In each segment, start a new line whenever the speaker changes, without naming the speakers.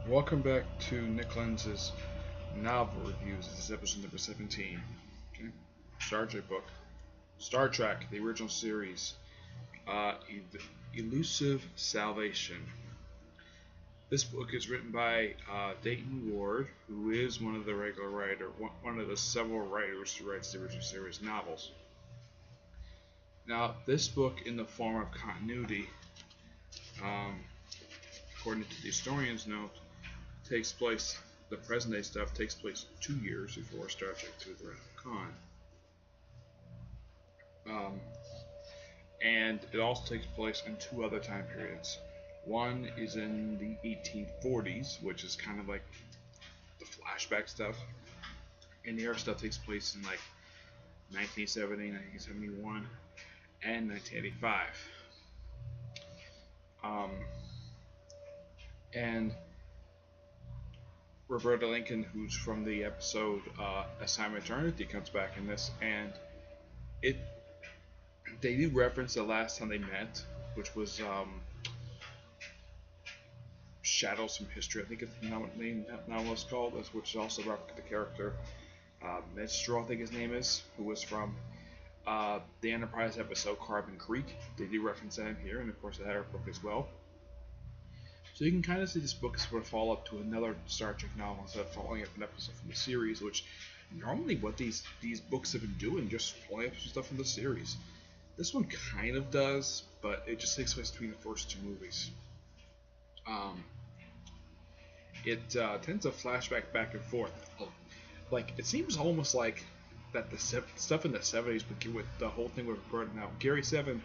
Welcome back to Nick Lenz's novel reviews. This is episode number 17. Okay. Star Trek book. Star Trek, the original series. Uh, Elusive Salvation. This book is written by Dayton Ward, who is one of the regular one of the several writers who writes the original series novels. Now, this book, in the form of continuity, um, according to the historian's note, takes place, the present day stuff takes place 2 years before Star Trek II: The Wrath of Khan. And it also takes place in two other time periods. One is in the 1840s, which is kind of like the flashback stuff, and the other stuff takes place in like 1970, 1971, and 1985. And Roberta Lincoln, who's from the episode Assignment Eternity, comes back in this, and it they do reference the last time they met, which was Shadows from History. I think it's the name that novel is called, which is also the character Minstrel, I think his name is, who was from the Enterprise episode Carbon Creek. They do reference that in here, and of course the Hatter book as well. So you can kind of see this book is sort of follow up to another Star Trek novel instead of following up an episode from the series, which normally what these books have been doing, just following up some stuff from the series. This one kind of does, but it just takes place between the first two movies. It tends to flashback back and forth. Like, it seems almost like that the stuff in the 70s with the whole thing with Roberta. Now, Gary Seven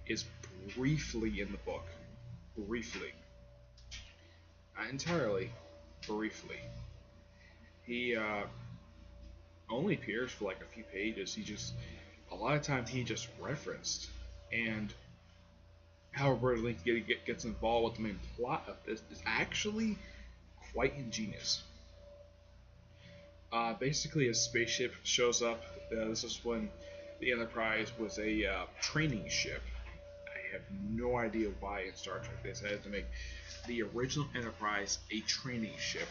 is briefly in the book. Briefly. Not entirely. Briefly. He only appears for like a few pages. A lot of times he just referenced. And how Roberta Lincoln gets involved with the main plot of this is actually quite ingenious. Basically, a spaceship shows up. This is when the Enterprise was a training ship. I have no idea why in Star Trek they decided to make the original Enterprise a training ship.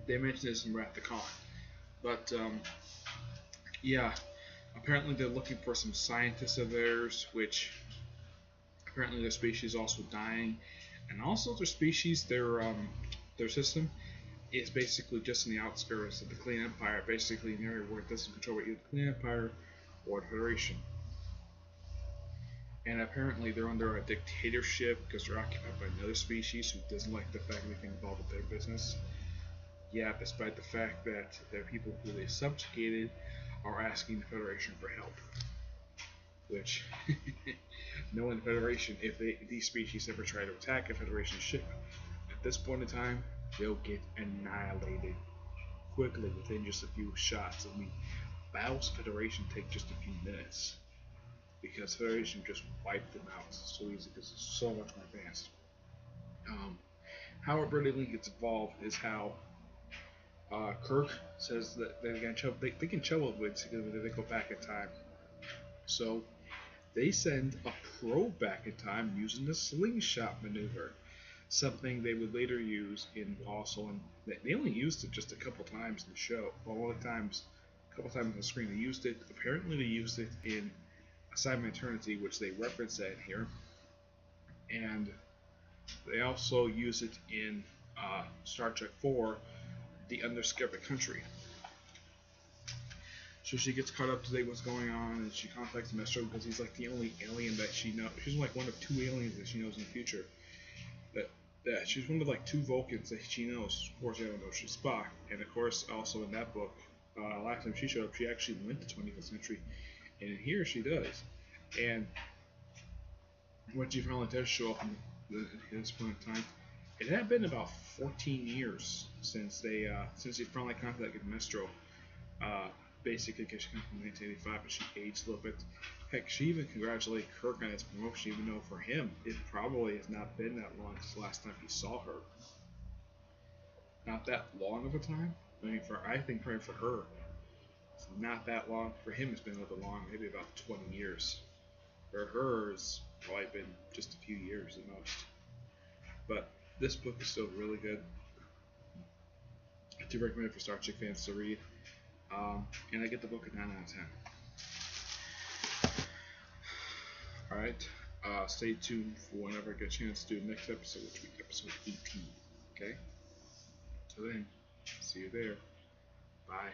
They mentioned this in Wrath of Khan. But, yeah, apparently they're looking for some scientists of theirs, which apparently their species is also dying. And also their species, their system, is basically just in the outskirts of the Clean Empire, basically an area where it doesn't control either the Clean Empire or the Federation. And apparently they're under a dictatorship because they're occupied by another species who doesn't like the fact they get involved with their business. Yeah, despite the fact that the people who they subjugated are asking the Federation for help. Which, knowing the Federation, if these species ever try to attack a Federation ship, at this point in time, they'll get annihilated quickly within just a few shots. I mean, battles Federation take just a few minutes because Federation just wiped them out so easy because it's so much more advanced. How Roberta Lincoln gets involved is how Kirk says that they can travel with together when they go back in time. So they send a probe back in time using the slingshot maneuver. Something they would later use in they only used it just a couple times in the show. Well, a couple times on the screen they used it. Apparently they used it in Assignment Eternity, which they reference that here, and they also use it in Star Trek 4, The Undiscovered Country. So she gets caught up to date what's going on, and she contacts Mestro because he's like the only alien that she knows. She's like one of two aliens that she knows in the future. That she's one of like two Vulcans that she knows. Of course, I don't know she's Spock, and of course, also in that book, last time she showed up, she actually went to 20th century, and in here she does. And when she finally does show up at this point in time, it had been about 14 years since they finally contacted Mestro. Basically, because she comes from 1985, but she aged a little bit. Heck, she even congratulated Kirk on his promotion, even though for him, it probably has not been that long since the last time he saw her. Not that long of a time. I mean, I think probably for her, it's not that long. For him, it's been a little bit long, maybe about 20 years. For her, it's probably been just a few years at most. But this book is still really good. I do recommend it for Star Trek fans to read. And I get the book a 9 out of 10. Alright, stay tuned for whenever I get a chance to do the next episode, which will be episode 18. Okay? Till then, see you there. Bye.